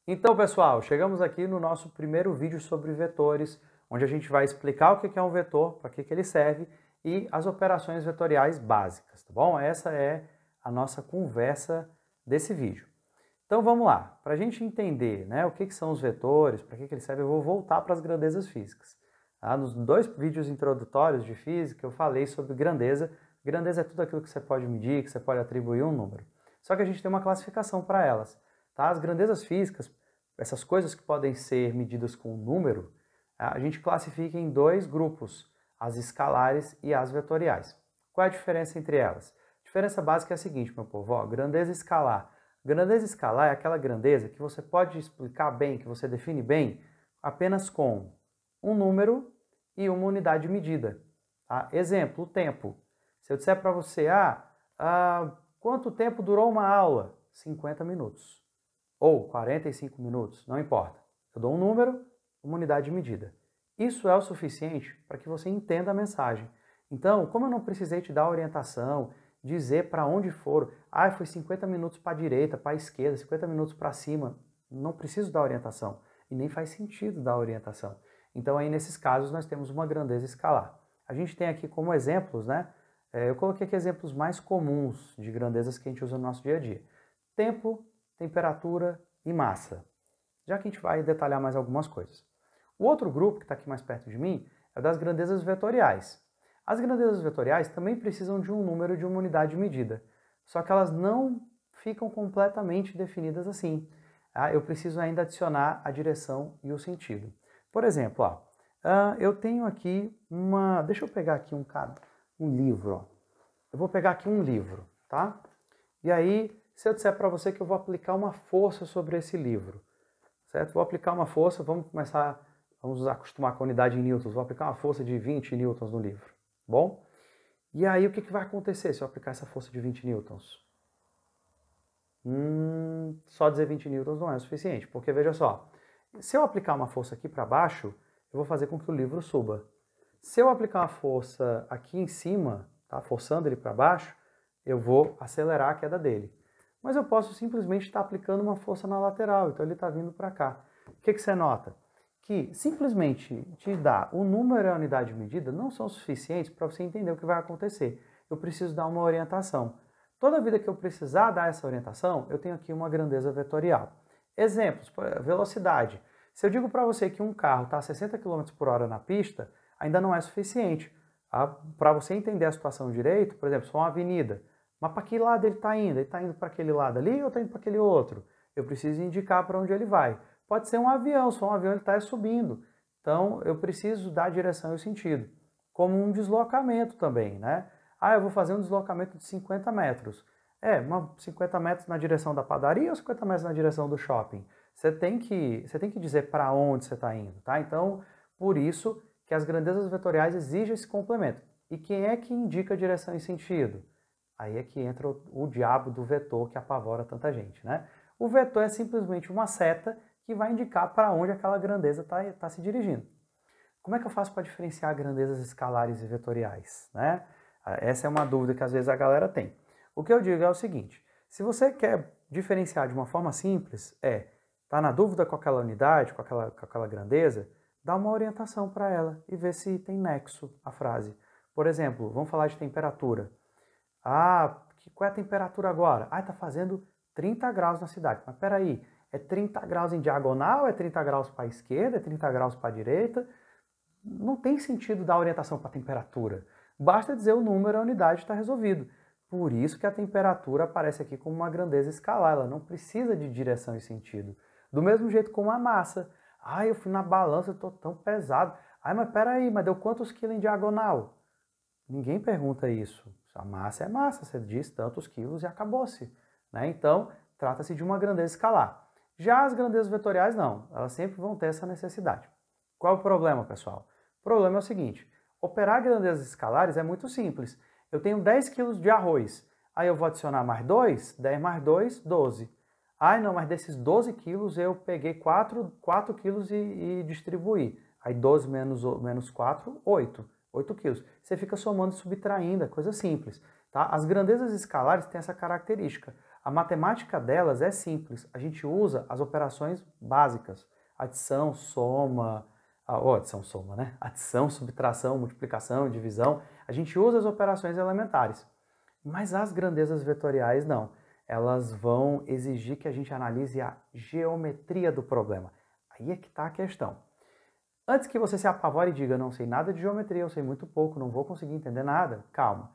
Então, pessoal, chegamos aqui no nosso primeiro vídeo sobre vetores, onde a gente vai explicar o que é um vetor, para que ele serve e as operações vetoriais básicas, tá bom? Essa é a nossa conversa desse vídeo. Então vamos lá, para a gente entender, né, o que são os vetores, para que eles servem, eu vou voltar para as grandezas físicas. Tá? Nos dois vídeos introdutórios de física eu falei sobre grandeza. Grandeza é tudo aquilo que você pode medir, que você pode atribuir um número. Só que a gente tem uma classificação para elas. Tá? As grandezas físicas, essas coisas que podem ser medidas com um número, a gente classifica em dois grupos, as escalares e as vetoriais. Qual é a diferença entre elas? A diferença básica é a seguinte, meu povo, ó, grandeza escalar. Grandeza escalar é aquela grandeza que você pode explicar bem, que você define bem, apenas com um número e uma unidade medida. Tá? Exemplo, o tempo. Se eu disser para você, quanto tempo durou uma aula? 50 minutos. Ou 45 minutos, não importa. Eu dou um número, uma unidade medida. Isso é o suficiente para que você entenda a mensagem. Então, como eu não precisei te dar orientação, dizer para onde foram, foi 50 minutos para a direita, para a esquerda, 50 minutos para cima, não preciso dar orientação. E nem faz sentido dar orientação. Então, aí nesses casos, nós temos uma grandeza escalar. A gente tem aqui como exemplos, né? Eu coloquei aqui exemplos mais comuns de grandezas que a gente usa no nosso dia a dia. Tempo, temperatura e massa. Já que a gente vai detalhar mais algumas coisas. O outro grupo, que está aqui mais perto de mim, é das grandezas vetoriais. As grandezas vetoriais também precisam de um número de uma unidade medida, só que elas não ficam completamente definidas assim. Eu preciso ainda adicionar a direção e o sentido. Por exemplo, eu tenho aqui uma... Deixa eu pegar aqui um livro. Ó. Eu vou pegar aqui um livro, tá? E aí, se eu disser para você que eu vou aplicar uma força sobre esse livro, certo? Vou aplicar uma força, vamos nos acostumar com a unidade em newtons, vou aplicar uma força de 20 newtons no livro. Bom, e aí o que vai acontecer se eu aplicar essa força de 20 newtons? Só dizer 20 newtons não é o suficiente, porque veja só, se eu aplicar uma força aqui para baixo, eu vou fazer com que o livro suba. Se eu aplicar uma força aqui em cima, tá, forçando ele para baixo, eu vou acelerar a queda dele. Mas eu posso simplesmente estar aplicando uma força na lateral, então ele está vindo para cá. O que você nota? Que simplesmente te dar o número e a unidade medida não são suficientes para você entender o que vai acontecer. Eu preciso dar uma orientação. Toda vida que eu precisar dar essa orientação, eu tenho aqui uma grandeza vetorial. Exemplos, velocidade. Se eu digo para você que um carro está a 60 km por hora na pista, ainda não é suficiente. Para você entender a situação direito, por exemplo, se for uma avenida, mas para que lado ele está indo? Ele está indo para aquele lado ali ou está indo para aquele outro? Eu preciso indicar para onde ele vai. Pode ser um avião, se for um avião ele está subindo. Então eu preciso dar a direção e o sentido. Como um deslocamento também, né? Eu vou fazer um deslocamento de 50 metros. 50 metros na direção da padaria ou 50 metros na direção do shopping? Você tem que dizer para onde você está indo, tá? Então, por isso que as grandezas vetoriais exigem esse complemento. E quem é que indica direção e sentido? Aí é que entra o diabo do vetor que apavora tanta gente, né? O vetor é simplesmente uma seta que vai indicar para onde aquela grandeza está se dirigindo. Como é que eu faço para diferenciar grandezas escalares e vetoriais, né? Essa é uma dúvida que às vezes a galera tem. O que eu digo é o seguinte, se você quer diferenciar de uma forma simples, tá na dúvida com aquela unidade, com aquela grandeza, dá uma orientação para ela e vê se tem nexo a frase. Por exemplo, vamos falar de temperatura. Qual é a temperatura agora? Está fazendo 30 graus na cidade. Mas peraí, é 30 graus em diagonal? É 30 graus para a esquerda? É 30 graus para a direita? Não tem sentido dar orientação para a temperatura. Basta dizer o número e a unidade está resolvido. Por isso que a temperatura aparece aqui como uma grandeza escalar. Ela não precisa de direção e sentido. Do mesmo jeito como a massa. Eu fui na balança, estou tão pesado. Mas peraí, mas deu quantos quilos em diagonal? Ninguém pergunta isso. A massa é massa, você diz tantos quilos e acabou-se. Né? Então, trata-se de uma grandeza escalar. Já as grandezas vetoriais não, elas sempre vão ter essa necessidade. Qual é o problema, pessoal? O problema é o seguinte, operar grandezas escalares é muito simples. Eu tenho 10 quilos de arroz, aí eu vou adicionar mais 2, 10 mais 2, 12. Não, mas desses 12 quilos eu peguei 4 quilos e distribuí. Aí 12 menos 4, 8. 8 quilos. Você fica somando e subtraindo, é coisa simples. tá? As grandezas escalares têm essa característica. A matemática delas é simples. A gente usa as operações básicas. Adição, soma, adição, soma, né? Adição, subtração, multiplicação, divisão. A gente usa as operações elementares. Mas as grandezas vetoriais não. Elas vão exigir que a gente analise a geometria do problema. Aí é que está a questão. Antes que você se apavore e diga, não sei nada de geometria, eu sei muito pouco, não vou conseguir entender nada, calma.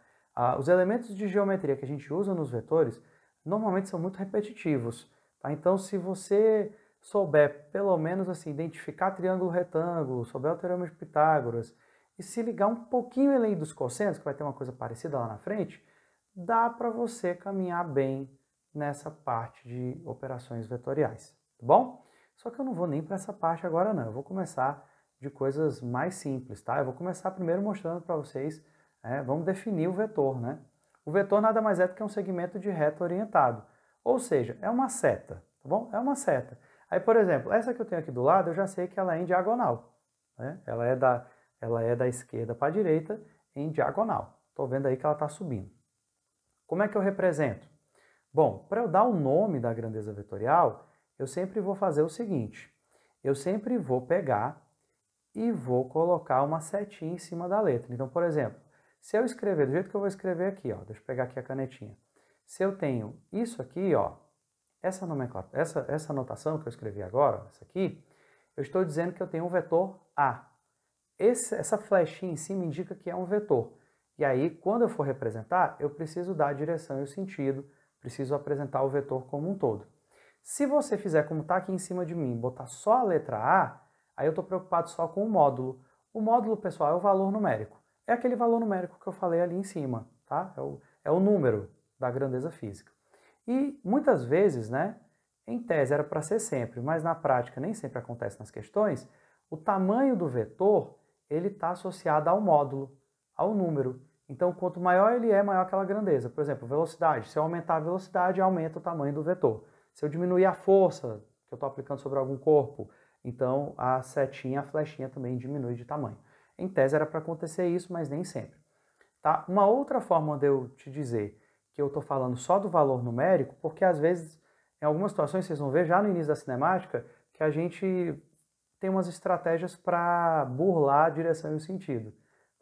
Os elementos de geometria que a gente usa nos vetores, normalmente são muito repetitivos. Tá? Então, se você souber, pelo menos, assim, identificar triângulo retângulo, souber o teorema de Pitágoras, e se ligar um pouquinho além dos cossenos, que vai ter uma coisa parecida lá na frente, dá para você caminhar bem nessa parte de operações vetoriais, tá bom? Só que eu não vou nem para essa parte agora não, eu vou começar de coisas mais simples, tá? Eu vou começar primeiro mostrando para vocês, vamos definir o vetor, né? O vetor nada mais é do que um segmento de reta orientado, ou seja, é uma seta, tá bom? É uma seta. Aí, por exemplo, essa que eu tenho aqui do lado, eu já sei que ela é em diagonal, né? Ela é da esquerda para a direita em diagonal. Estou vendo aí que ela está subindo. Como é que eu represento? Bom, para eu dar o nome da grandeza vetorial, eu sempre vou fazer o seguinte. Eu sempre vou pegar e vou colocar uma setinha em cima da letra. Então, por exemplo, se eu escrever do jeito que eu vou escrever aqui, ó, deixa eu pegar aqui a canetinha. Se eu tenho isso aqui, ó, essa nomenclatura, essa anotação que eu escrevi agora, essa aqui, eu estou dizendo que eu tenho um vetor A. Essa flechinha em cima indica que é um vetor. E aí, quando eu for representar, eu preciso dar a direção e o sentido, preciso apresentar o vetor como um todo. Se você fizer como está aqui em cima de mim, botar só a letra A, aí eu estou preocupado só com o módulo. O módulo, pessoal, é o valor numérico. É aquele valor numérico que eu falei ali em cima, tá? É o número da grandeza física. E muitas vezes, né, em tese era para ser sempre, mas na prática nem sempre acontece nas questões, o tamanho do vetor ele está associado ao módulo, ao número. Então, quanto maior ele é, maior aquela grandeza. Por exemplo, velocidade. Se eu aumentar a velocidade, aumenta o tamanho do vetor. Se eu diminuir a força que eu estou aplicando sobre algum corpo, então a setinha, a flechinha também diminui de tamanho. Em tese era para acontecer isso, mas nem sempre. Tá? Uma outra forma de eu te dizer que eu estou falando só do valor numérico, porque às vezes, em algumas situações, vocês vão ver já no início da cinemática, que a gente tem umas estratégias para burlar a direção e o sentido.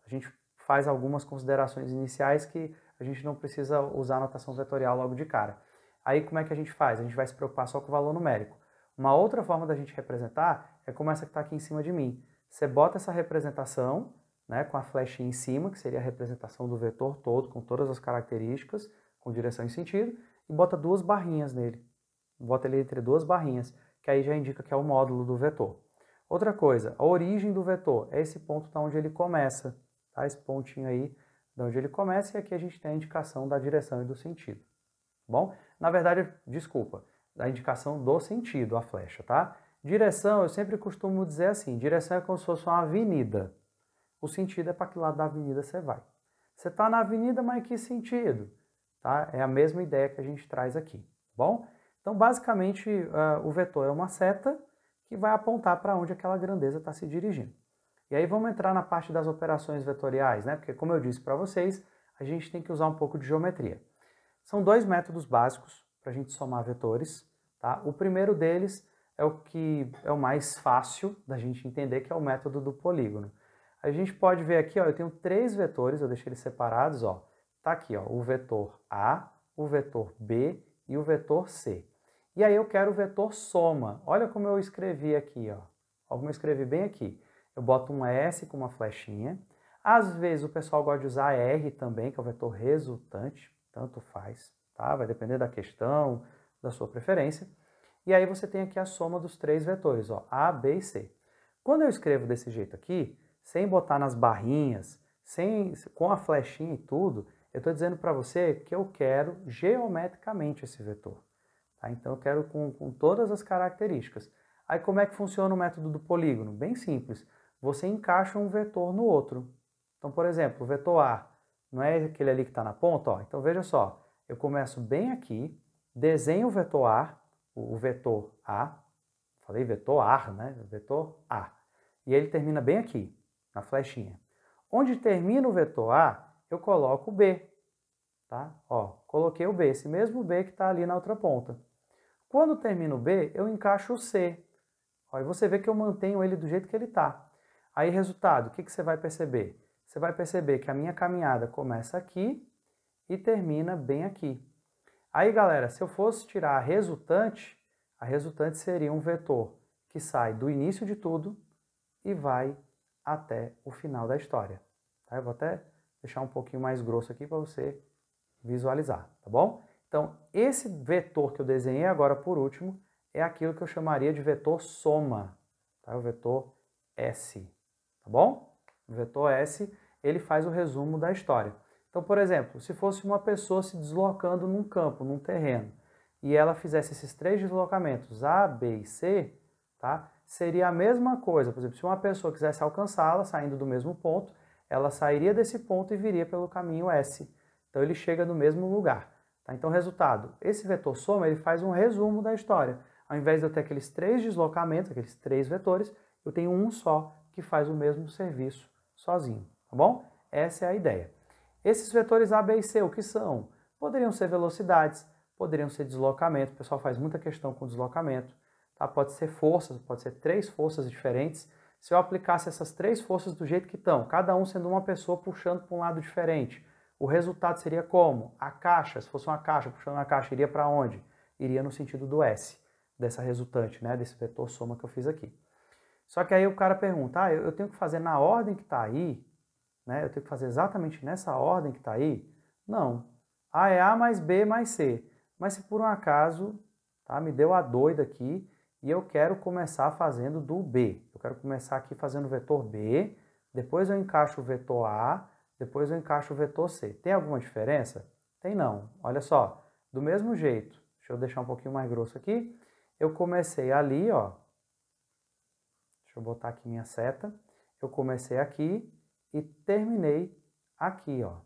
A gente faz algumas considerações iniciais que a gente não precisa usar a notação vetorial logo de cara. Aí como é que a gente faz? A gente vai se preocupar só com o valor numérico. Uma outra forma da gente representar é como essa que está aqui em cima de mim. Você bota essa representação, né, com a flechinha em cima, que seria a representação do vetor todo, com todas as características, com direção e sentido, e bota duas barrinhas nele. Bota ele entre duas barrinhas, que aí já indica que é o módulo do vetor. Outra coisa, a origem do vetor é esse ponto da onde ele começa, tá? Esse pontinho aí, de onde ele começa, e aqui a gente tem a indicação da direção e do sentido. Bom, na verdade, desculpa, da indicação do sentido, a flecha, tá? Direção, eu sempre costumo dizer assim, direção é como se fosse uma avenida. O sentido é para que lado da avenida você vai. Você está na avenida, mas que sentido? Tá? É a mesma ideia que a gente traz aqui, bom? Então, basicamente, o vetor é uma seta que vai apontar para onde aquela grandeza está se dirigindo. E aí vamos entrar na parte das operações vetoriais, né? Porque, como eu disse para vocês, a gente tem que usar um pouco de geometria. São dois métodos básicos para a gente somar vetores. Tá? O primeiro deles é o que é o mais fácil da gente entender, que é o método do polígono. A gente pode ver aqui, ó, eu tenho três vetores, eu deixei eles separados, ó. Tá aqui, ó, o vetor A, o vetor B e o vetor C. E aí eu quero o vetor soma. Olha como eu escrevi aqui, ó. Olha como eu escrevi bem aqui. Eu boto um S com uma flechinha. Às vezes o pessoal gosta de usar R também, que é o vetor resultante. Tanto faz, tá? Vai depender da questão, da sua preferência. E aí você tem aqui a soma dos três vetores, ó, A, B e C. Quando eu escrevo desse jeito aqui, sem botar nas barrinhas, com a flechinha e tudo, eu estou dizendo para você que eu quero geometricamente esse vetor. Tá? Então eu quero com todas as características. Aí como é que funciona o método do polígono? Bem simples. Você encaixa um vetor no outro. Então, por exemplo, o vetor A, não é aquele ali que está na ponta? Ó. Então veja só, eu começo bem aqui, desenho o vetor A, o vetor A, falei vetor A, né? Vetor A. E ele termina bem aqui, na flechinha. Onde termina o vetor A, eu coloco o B. tá? Ó, coloquei o B, esse mesmo B que está ali na outra ponta. Quando termino o B, eu encaixo o C. Ó, e você vê que eu mantenho ele do jeito que ele está. Aí, resultado, o que você vai perceber? Você vai perceber que a minha caminhada começa aqui e termina bem aqui. Aí, galera, se eu fosse tirar a resultante seria um vetor que sai do início de tudo e vai até o final da história. Tá? Eu vou até deixar um pouquinho mais grosso aqui para você visualizar, tá bom? Então, esse vetor que eu desenhei agora por último é aquilo que eu chamaria de vetor soma, tá? O vetor S, tá bom? O vetor S, ele faz o resumo da história. Então, por exemplo, se fosse uma pessoa se deslocando num campo, num terreno, e ela fizesse esses 3 deslocamentos, A, B e C, tá? Seria a mesma coisa. Por exemplo, se uma pessoa quisesse alcançá-la, saindo do mesmo ponto, ela sairia desse ponto e viria pelo caminho S. Então, ele chega no mesmo lugar. Tá? Então, resultado, esse vetor soma, ele faz um resumo da história. Ao invés de eu ter aqueles 3 deslocamentos, aqueles 3 vetores, eu tenho um só que faz o mesmo serviço sozinho, tá bom? Essa é a ideia. Esses vetores A, B e C, o que são? Poderiam ser velocidades, poderiam ser deslocamento, o pessoal faz muita questão com deslocamento, tá? Pode ser forças, pode ser 3 forças diferentes. Se eu aplicasse essas 3 forças do jeito que estão, cada um sendo uma pessoa puxando para um lado diferente, o resultado seria como? A caixa, se fosse uma caixa, puxando a caixa, iria para onde? Iria no sentido do S, dessa resultante, né? Desse vetor soma que eu fiz aqui. Só que aí o cara pergunta, eu tenho que fazer na ordem que está aí, né? Eu tenho que fazer exatamente nessa ordem que está aí? Não. A é A mais B mais C. Mas se por um acaso, tá, me deu a doida aqui e eu quero começar fazendo do B. Eu quero começar aqui fazendo o vetor B, depois eu encaixo o vetor A, depois eu encaixo o vetor C. Tem alguma diferença? Tem não. Olha só, do mesmo jeito, deixa eu deixar um pouquinho mais grosso aqui, eu comecei ali, ó, deixa eu botar aqui minha seta, eu comecei aqui e terminei aqui, ó,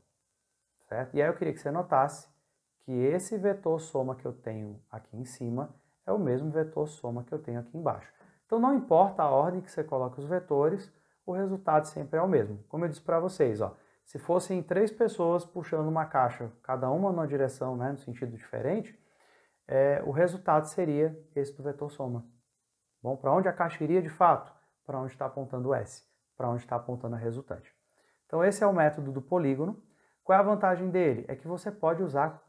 certo? E aí eu queria que você notasse que esse vetor soma que eu tenho aqui em cima é o mesmo vetor soma que eu tenho aqui embaixo. Então não importa a ordem que você coloca os vetores, o resultado sempre é o mesmo. Como eu disse para vocês, ó, se fossem 3 pessoas puxando uma caixa, cada uma numa direção, né, no sentido diferente, o resultado seria esse do vetor soma. Bom, para onde a caixa iria de fato? Para onde está apontando o S, para onde está apontando a resultante. Então esse é o método do polígono. Qual é a vantagem dele? É que você pode usar,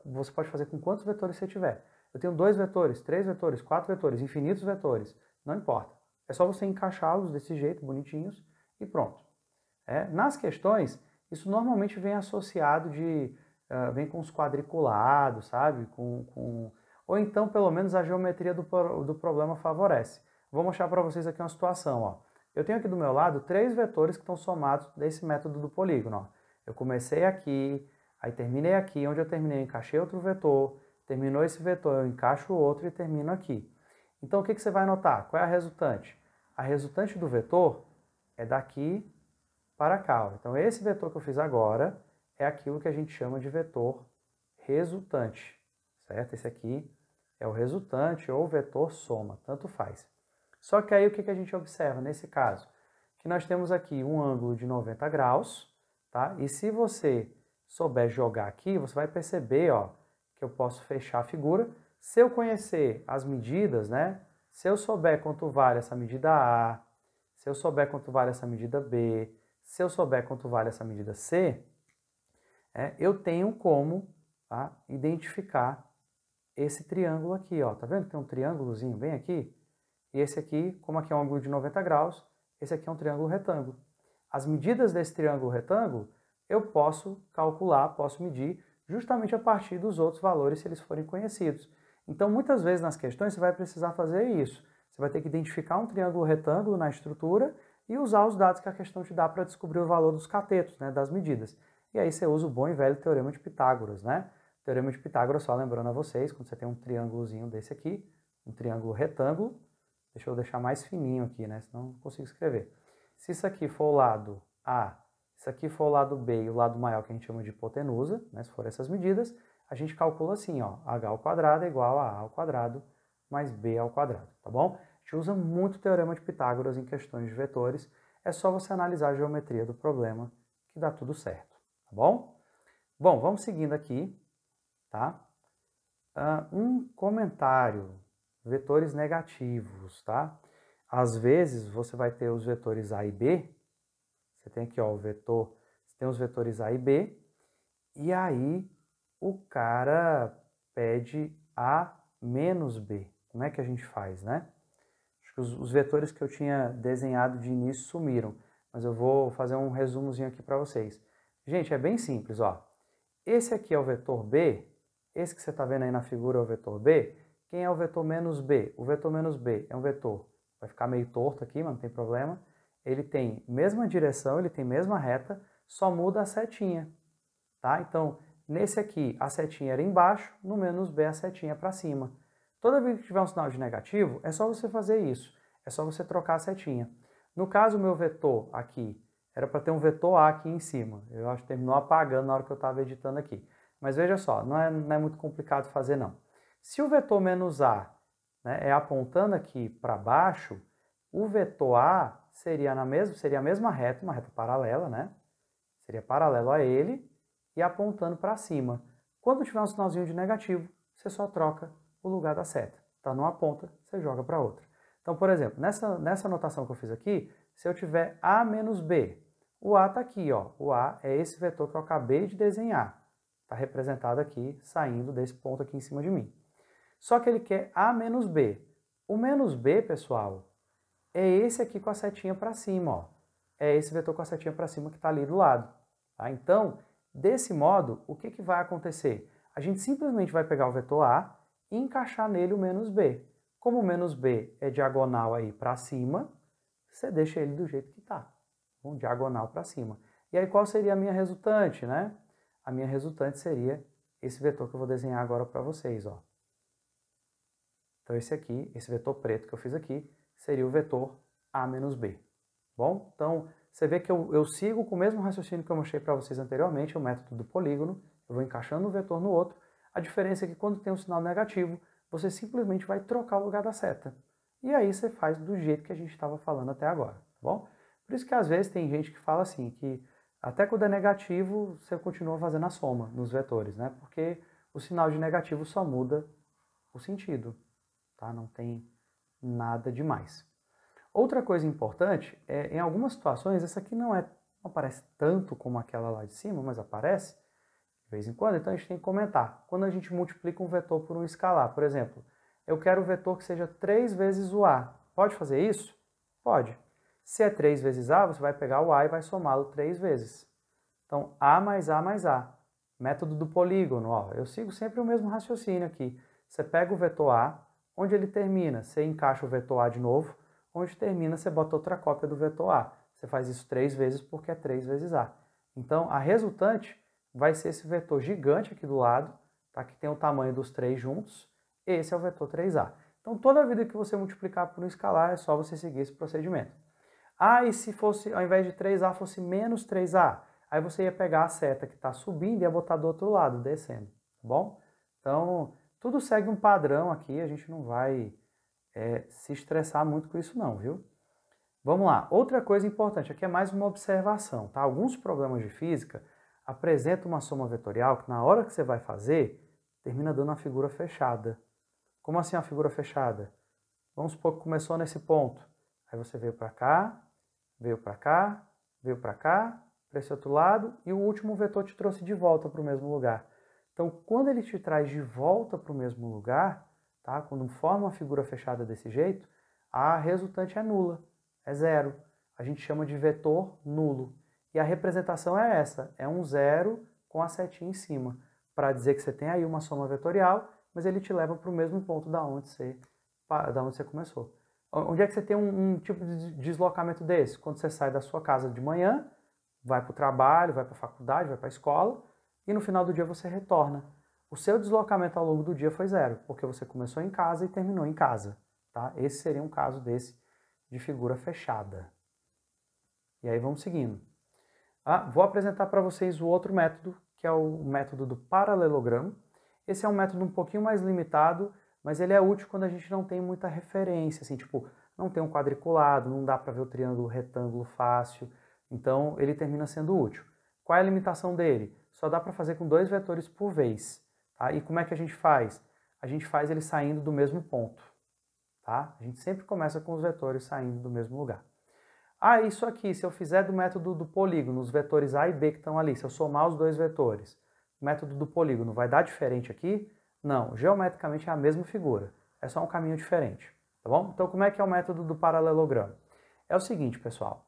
você pode fazer com quantos vetores você tiver. Eu tenho 2 vetores, 3 vetores, 4 vetores, infinitos vetores, não importa. É só você encaixá-los desse jeito, bonitinhos, e pronto. Nas questões, isso normalmente vem associado vem com os quadriculados, sabe? Ou então, pelo menos, a geometria do problema favorece. Vou mostrar para vocês aqui uma situação. Ó. Eu tenho aqui do meu lado 3 vetores que estão somados desse método do polígono. Ó. Eu comecei aqui, aí terminei aqui, onde eu terminei eu encaixei outro vetor, terminou esse vetor, eu encaixo o outro e termino aqui. Então, o que você vai notar? Qual é a resultante? A resultante do vetor é daqui para cá. Ó. Então, esse vetor que eu fiz agora é aquilo que a gente chama de vetor resultante, certo? Esse aqui é o resultante ou vetor soma, tanto faz. Só que aí o que a gente observa nesse caso? Que nós temos aqui um ângulo de 90 graus, tá? E se você souber jogar aqui, você vai perceber, ó, que eu posso fechar a figura. Se eu conhecer as medidas, né? Se eu souber quanto vale essa medida A, se eu souber quanto vale essa medida B, se eu souber quanto vale essa medida C, eu tenho como, tá, identificar esse triângulo aqui, ó. Tá vendo que tem um triângulozinho bem aqui? E esse aqui, como aqui é um ângulo de 90 graus, esse aqui é um triângulo retângulo. As medidas desse triângulo retângulo eu posso calcular, posso medir justamente a partir dos outros valores se eles forem conhecidos. Então, muitas vezes nas questões você vai precisar fazer isso. Você vai ter que identificar um triângulo retângulo na estrutura e usar os dados que a questão te dá para descobrir o valor dos catetos, né, das medidas. E aí você usa o bom e velho Teorema de Pitágoras, né? O Teorema de Pitágoras, só lembrando a vocês, quando você tem um triângulozinho desse aqui, um triângulo retângulo, deixa eu deixar mais fininho aqui, né? Senão não consigo escrever. Se isso aqui for o lado A, se aqui for o lado B e o lado maior que a gente chama de hipotenusa, né? Se for essas medidas, a gente calcula assim, ó, h ao quadrado é igual a ao quadrado mais b ao quadrado, tá bom? A gente usa muito o Teorema de Pitágoras em questões de vetores, é só você analisar a geometria do problema que dá tudo certo, tá bom? Bom, vamos seguindo aqui, tá? Um comentário, vetores negativos, tá? Às vezes você vai ter os vetores A e B, você tem aqui ó, o vetor, você tem os vetores A e B, e aí o cara pede A menos B. Como é que a gente faz, né? Acho que os vetores que eu tinha desenhado de início sumiram, mas eu vou fazer um resumozinho aqui para vocês. Gente, é bem simples, ó. Esse aqui é o vetor B, esse que você está vendo aí na figura é o vetor B. Quem é o vetor menos B? O vetor menos B é um vetor, vai ficar meio torto aqui, mas não tem problema. Ele tem mesma direção, ele tem mesma reta, só muda a setinha, tá? Então, nesse aqui, a setinha era embaixo, no menos B a setinha é para cima. Toda vez que tiver um sinal de negativo, é só você fazer isso, é só você trocar a setinha. No caso, o meu vetor aqui, era para ter um vetor A aqui em cima. Eu acho que terminou apagando na hora que eu estava editando aqui. Mas veja só, não é muito complicado fazer não. Se o vetor menos A, né, é apontando aqui para baixo, o vetor A seria a mesma reta, uma reta paralela, né? Seria paralelo a ele e apontando para cima. Quando tiver um sinalzinho de negativo, você só troca o lugar da seta. Está numa ponta, você joga para outra. Então, por exemplo, nessa anotação que eu fiz aqui, se eu tiver A menos B, o A está aqui, ó. O A é esse vetor que eu acabei de desenhar. Está representado aqui, saindo desse ponto aqui em cima de mim. Só que ele quer A menos B. O menos B, pessoal, é esse aqui com a setinha para cima, ó. É esse vetor com a setinha para cima que está ali do lado. Tá? Então, desse modo, o que vai acontecer? A gente simplesmente vai pegar o vetor A e encaixar nele o menos B. Como o menos B é diagonal aí para cima, você deixa ele do jeito que está. Um diagonal para cima. E aí qual seria a minha resultante, né? A minha resultante seria esse vetor que eu vou desenhar agora para vocês, ó. Então esse aqui, esse vetor preto que eu fiz aqui, seria o vetor A menos B. Bom, então você vê que eu sigo com o mesmo raciocínio que eu mostrei para vocês anteriormente, o método do polígono, eu vou encaixando um vetor no outro. A diferença é que quando tem um sinal negativo, você simplesmente vai trocar o lugar da seta. E aí você faz do jeito que a gente estava falando até agora, tá bom? Por isso que às vezes tem gente que fala assim, que até quando é negativo, você continua fazendo a soma nos vetores, né? Porque o sinal de negativo só muda o sentido, tá? Não tem nada demais. Outra coisa importante é, em algumas situações, essa aqui não aparece tanto como aquela lá de cima, mas aparece de vez em quando, então a gente tem que comentar. Quando a gente multiplica um vetor por um escalar, por exemplo, eu quero o vetor que seja 3 vezes o A. Pode fazer isso? Pode. Se é 3 vezes A, você vai pegar o A e vai somá-lo 3 vezes. Então, A mais A mais A. Método do polígono, ó, eu sigo sempre o mesmo raciocínio aqui. Você pega o vetor A, onde ele termina, você encaixa o vetor A de novo, onde termina, você bota outra cópia do vetor A. Você faz isso 3 vezes porque é 3 vezes A. Então, a resultante vai ser esse vetor gigante aqui do lado, tá? Que tem o tamanho dos 3 juntos. Esse é o vetor 3A. Então, toda vida que você multiplicar por um escalar, é só você seguir esse procedimento. Ah, e se fosse, ao invés de 3A, fosse menos 3A? Aí você ia pegar a seta que está subindo e ia botar do outro lado, descendo, tá bom? Então, tudo segue um padrão aqui, a gente não vai se estressar muito com isso não, viu? Vamos lá, outra coisa importante, aqui é mais uma observação, tá? Alguns problemas de física apresentam uma soma vetorial que na hora que você vai fazer, termina dando uma figura fechada. Como assim uma figura fechada? Vamos supor que começou nesse ponto. Aí você veio para cá, veio para cá, veio para cá, para esse outro lado, e o último vetor te trouxe de volta para o mesmo lugar. Então, quando ele te traz de volta para o mesmo lugar, tá? Quando forma uma figura fechada desse jeito, a resultante é nula, é zero. A gente chama de vetor nulo. E a representação é essa, é um zero com a setinha em cima, para dizer que você tem aí uma soma vetorial, mas ele te leva para o mesmo ponto da onde você começou. Onde é que você tem um tipo de deslocamento desse? Quando você sai da sua casa de manhã, vai para o trabalho, vai para a faculdade, vai para a escola, e no final do dia você retorna. O seu deslocamento ao longo do dia foi zero, porque você começou em casa e terminou em casa. Tá? Esse seria um caso desse de figura fechada. E aí vamos seguindo. Vou apresentar para vocês o outro método, que é o método do paralelogramo. Esse é um método um pouquinho mais limitado, mas ele é útil quando a gente não tem muita referência, assim, tipo, não tem um quadriculado, não dá para ver o triângulo retângulo fácil, então ele termina sendo útil. Qual é a limitação dele? só dá para fazer com 2 vetores por vez. Tá? E como é que a gente faz? A gente faz ele saindo do mesmo ponto. Tá? A gente sempre começa com os vetores saindo do mesmo lugar. Ah, isso aqui, se eu fizer do método do polígono, os vetores A e B que estão ali, se eu somar os 2 vetores, o método do polígono vai dar diferente aqui? Não, geometricamente é a mesma figura, é só um caminho diferente, tá bom? Então, como é que é o método do paralelogramo? É o seguinte, pessoal,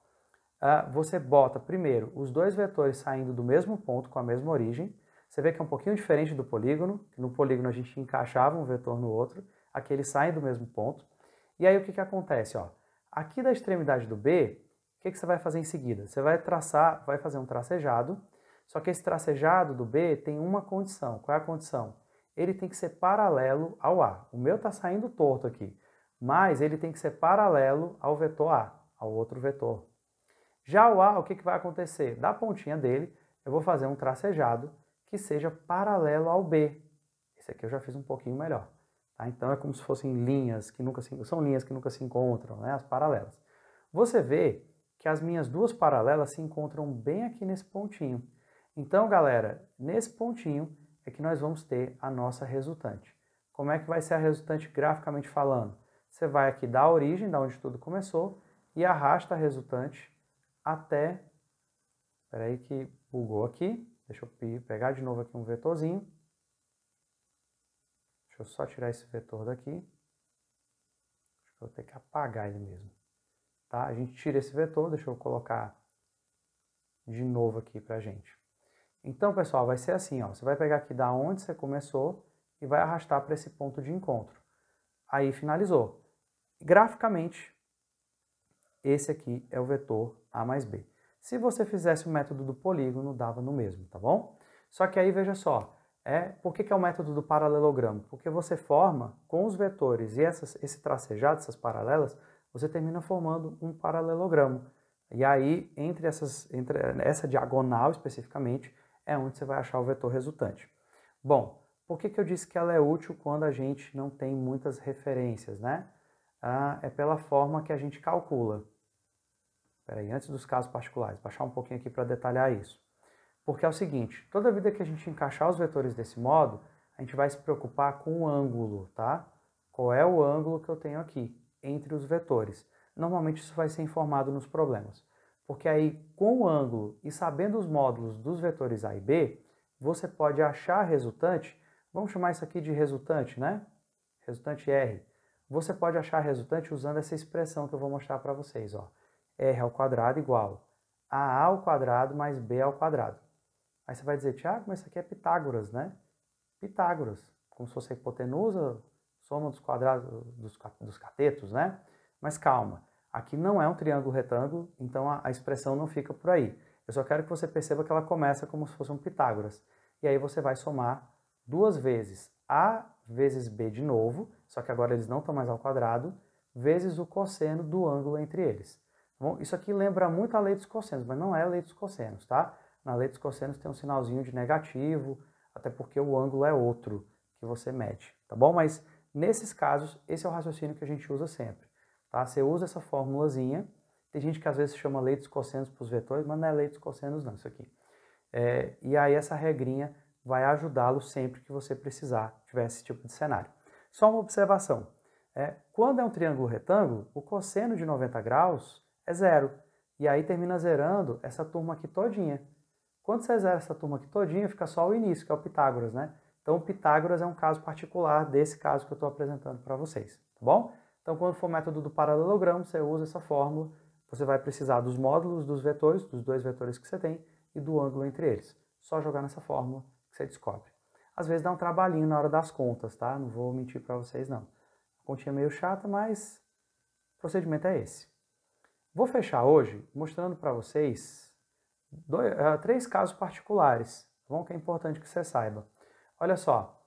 você bota primeiro os 2 vetores saindo do mesmo ponto, com a mesma origem, você vê que é um pouquinho diferente do polígono, que no polígono a gente encaixava um vetor no outro, aqui eles saem do mesmo ponto, e aí o que acontece, ó? Aqui da extremidade do B, o que você vai fazer em seguida? Você vai traçar, vai fazer um tracejado, só que esse tracejado do B tem uma condição. Qual é a condição? Ele tem que ser paralelo ao A. O meu está saindo torto aqui, mas ele tem que ser paralelo ao vetor A, ao outro vetor. Já o A, o que vai acontecer? Da pontinha dele, eu vou fazer um tracejado que seja paralelo ao B. Esse aqui eu já fiz um pouquinho melhor. Tá? Então é como se fossem linhas que nunca se encontram, né? As paralelas. Você vê que as minhas 2 paralelas se encontram bem aqui nesse pontinho. Então, galera, nesse pontinho é que nós vamos ter a nossa resultante. Como é que vai ser a resultante graficamente falando? Você vai aqui da origem, da onde tudo começou, e arrasta a resultante até... Espera aí que bugou aqui. Deixa eu pegar de novo aqui um vetorzinho. Deixa eu só tirar esse vetor daqui. Acho que eu vou ter que apagar ele mesmo. Tá? A gente tira esse vetor, deixa eu colocar de novo aqui pra gente. Então, pessoal, vai ser assim, ó. Você vai pegar aqui da onde você começou e vai arrastar para esse ponto de encontro. Aí finalizou. Graficamente, esse aqui é o vetor A mais B. Se você fizesse o método do polígono, dava no mesmo, tá bom? Só que aí, veja só, por que é o método do paralelogramo? Porque você forma com os vetores e esse tracejado, essas paralelas, você termina formando um paralelogramo. E aí, entre essa diagonal especificamente, é onde você vai achar o vetor resultante. Bom, por que eu disse que ela é útil quando a gente não tem muitas referências, né? É pela forma que a gente calcula. Espera aí, antes dos casos particulares, baixar um pouquinho aqui para detalhar isso. Porque é o seguinte, toda vida que a gente encaixar os vetores desse modo, a gente vai se preocupar com o ângulo, tá? Qual é o ângulo que eu tenho aqui entre os vetores? Normalmente isso vai ser informado nos problemas. Porque aí, com o ângulo e sabendo os módulos dos vetores A e B, você pode achar a resultante, vamos chamar isso aqui de resultante, né? Resultante R. Você pode achar a resultante usando essa expressão que eu vou mostrar para vocês, ó. R ao quadrado igual a A ao quadrado mais B ao quadrado. Aí você vai dizer, Tiago, mas isso aqui é Pitágoras, né? Pitágoras, como se fosse a hipotenusa, soma dos quadrados dos catetos, né? Mas calma, aqui não é um triângulo retângulo, então a expressão não fica por aí. Eu só quero que você perceba que ela começa como se fosse um Pitágoras. E aí você vai somar 2 vezes A vezes B de novo, só que agora eles não estão mais ao quadrado, vezes o cosseno do ângulo entre eles. Bom, isso aqui lembra muito a lei dos cossenos, mas não é a lei dos cossenos, tá? Na lei dos cossenos tem um sinalzinho de negativo, até porque o ângulo é outro que você mede, tá bom? Mas nesses casos, esse é o raciocínio que a gente usa sempre, tá? Você usa essa formulazinha, tem gente que às vezes chama lei dos cossenos para os vetores, mas não é lei dos cossenos não, isso aqui. E aí essa regrinha vai ajudá-lo sempre que você precisar, tiver esse tipo de cenário. Só uma observação, quando é um triângulo retângulo, o cosseno de 90 graus é 0, e aí termina zerando essa turma aqui todinha. Quando você zera essa turma aqui todinha, fica só o início, que é o Pitágoras, né? Então o Pitágoras é um caso particular desse caso que eu estou apresentando para vocês, tá bom? Então quando for o método do paralelogramo, você usa essa fórmula, você vai precisar dos módulos dos vetores, dos 2 vetores que você tem, e do ângulo entre eles. Só jogar nessa fórmula que você descobre. Às vezes dá um trabalhinho na hora das contas, tá? Não vou mentir para vocês não. A continha é meio chata, mas o procedimento é esse. Vou fechar hoje mostrando para vocês 3 casos particulares, tá bom? Que é importante que você saiba. Olha só,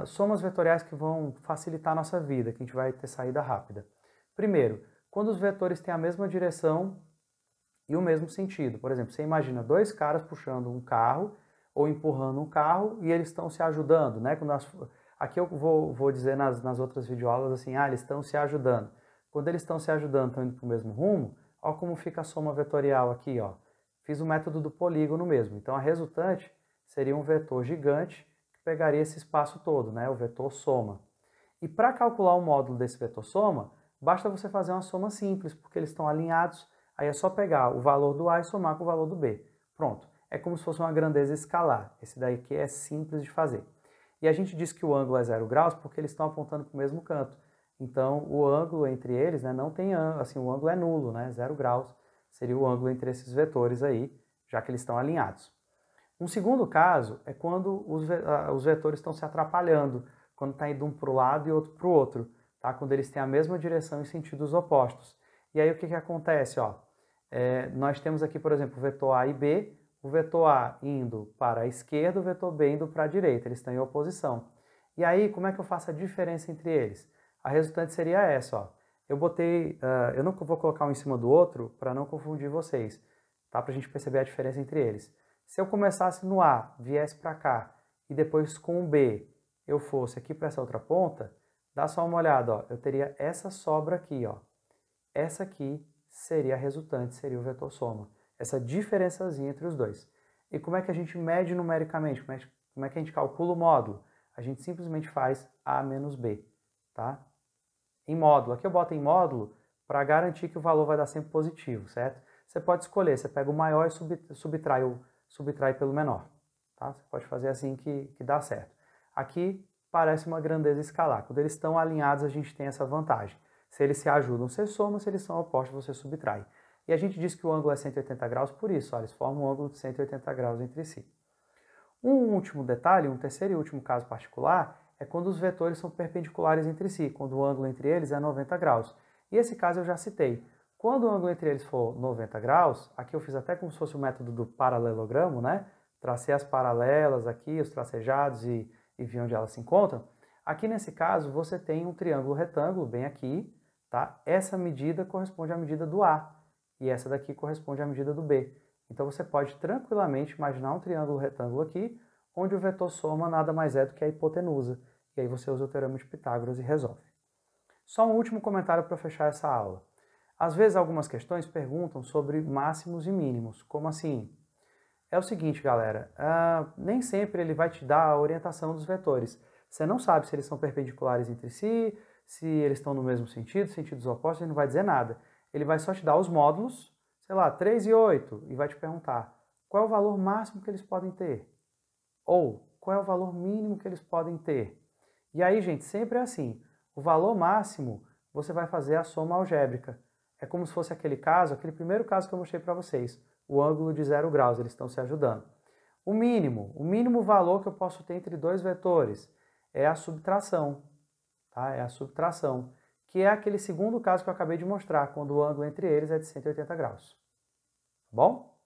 somas vetoriais que vão facilitar a nossa vida, que a gente vai ter saída rápida. Primeiro, quando os vetores têm a mesma direção e o mesmo sentido. Por exemplo, você imagina 2 caras puxando um carro ou empurrando um carro e eles estão se ajudando, né? Aqui eu vou dizer nas outras videoaulas assim, eles estão se ajudando. Quando eles estão se ajudando, estão indo para o mesmo rumo, olha como fica a soma vetorial aqui, ó. Fiz o método do polígono mesmo. Então a resultante seria um vetor gigante que pegaria esse espaço todo, né? O vetor soma. E para calcular o módulo desse vetor soma, basta você fazer uma soma simples, porque eles estão alinhados, aí é só pegar o valor do A e somar com o valor do B. Pronto. É como se fosse uma grandeza escalar. Esse daí que é simples de fazer. E a gente diz que o ângulo é 0 graus porque eles estão apontando para o mesmo canto. Então, o ângulo entre eles, né, não tem ângulo, assim, o ângulo é nulo, né, 0 graus seria o ângulo entre esses vetores aí, já que eles estão alinhados. Um segundo caso é quando os vetores estão se atrapalhando, quando está indo um para o lado e outro para o outro, tá? Quando eles têm a mesma direção em sentidos opostos. E aí o que acontece? Ó? Nós temos aqui, por exemplo, o vetor A e B, o vetor A indo para a esquerda, o vetor B indo para a direita, eles estão em oposição. E aí, como é que eu faço a diferença entre eles? A resultante seria essa, ó. Eu não vou colocar um em cima do outro para não confundir vocês, tá? Para a gente perceber a diferença entre eles. Se eu começasse no A, viesse para cá, e depois com o B eu fosse aqui para essa outra ponta, dá só uma olhada, ó. Eu teria essa sobra aqui, ó. Essa aqui seria a resultante, seria o vetor soma. Essa diferençazinha entre os dois. E como é que a gente mede numericamente? Como é que a gente calcula o módulo? A gente simplesmente faz A menos B, tá? Em módulo. Aqui eu boto em módulo para garantir que o valor vai dar sempre positivo, certo? Você pode escolher, você pega o maior e subtrai pelo menor, tá? Você pode fazer assim que dá certo. Aqui parece uma grandeza escalar. Quando eles estão alinhados, a gente tem essa vantagem. Se eles se ajudam, você soma, se eles são opostos, você subtrai. E a gente diz que o ângulo é 180 graus por isso, ó, eles formam um ângulo de 180 graus entre si. Um último detalhe, um terceiro e último caso particular, é quando os vetores são perpendiculares entre si, quando o ângulo entre eles é 90 graus. E esse caso eu já citei. Quando o ângulo entre eles for 90 graus, aqui eu fiz até como se fosse o método do paralelogramo, né? Tracei as paralelas aqui, os tracejados e vi onde elas se encontram. Aqui nesse caso você tem um triângulo retângulo bem aqui, tá? Essa medida corresponde à medida do A e essa daqui corresponde à medida do B. Então você pode tranquilamente imaginar um triângulo retângulo aqui, onde o vetor soma nada mais é do que a hipotenusa. E aí você usa o teorema de Pitágoras e resolve. Só um último comentário para fechar essa aula. Às vezes algumas questões perguntam sobre máximos e mínimos. Como assim? É o seguinte, galera, nem sempre ele vai te dar a orientação dos vetores. Você não sabe se eles são perpendiculares entre si, se eles estão no mesmo sentido, sentidos opostos, ele não vai dizer nada. Ele vai só te dar os módulos, sei lá, 3 e 8, e vai te perguntar qual é o valor máximo que eles podem ter? Ou qual é o valor mínimo que eles podem ter? E aí, gente, sempre é assim. O valor máximo, você vai fazer a soma algébrica. É como se fosse aquele primeiro caso que eu mostrei para vocês. O ângulo de 0 graus, eles estão se ajudando. O mínimo valor que eu posso ter entre dois vetores é a subtração, tá? É a subtração, que é aquele segundo caso que eu acabei de mostrar, quando o ângulo entre eles é de 180 graus. Tá bom?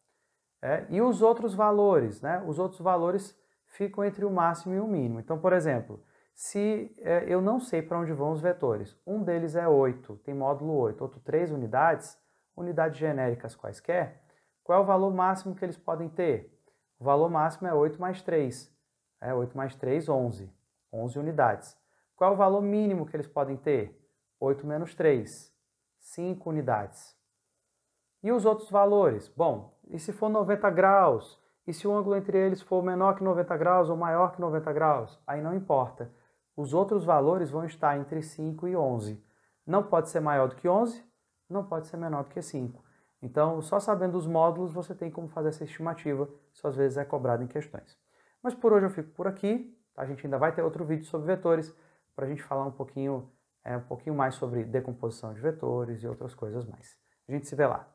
E os outros valores, né? Os outros valores ficam entre o máximo e o mínimo. Então, por exemplo, se eu não sei para onde vão os vetores, um deles é 8, tem módulo 8, outro 3 unidades, unidades genéricas quaisquer, qual é o valor máximo que eles podem ter? O valor máximo é 8 mais 3. 8 mais 3, 11. 11 unidades. Qual é o valor mínimo que eles podem ter? 8 menos 3. 5 unidades. E os outros valores? Bom, e se for 90 graus? E se o ângulo entre eles for menor que 90 graus ou maior que 90 graus? Aí não importa. Os outros valores vão estar entre 5 e 11. Não pode ser maior do que 11, não pode ser menor do que 5. Então, só sabendo os módulos, você tem como fazer essa estimativa, isso às vezes é cobrado em questões. Mas por hoje eu fico por aqui, a gente ainda vai ter outro vídeo sobre vetores, para a gente falar um pouquinho mais sobre decomposição de vetores e outras coisas mais. A gente se vê lá.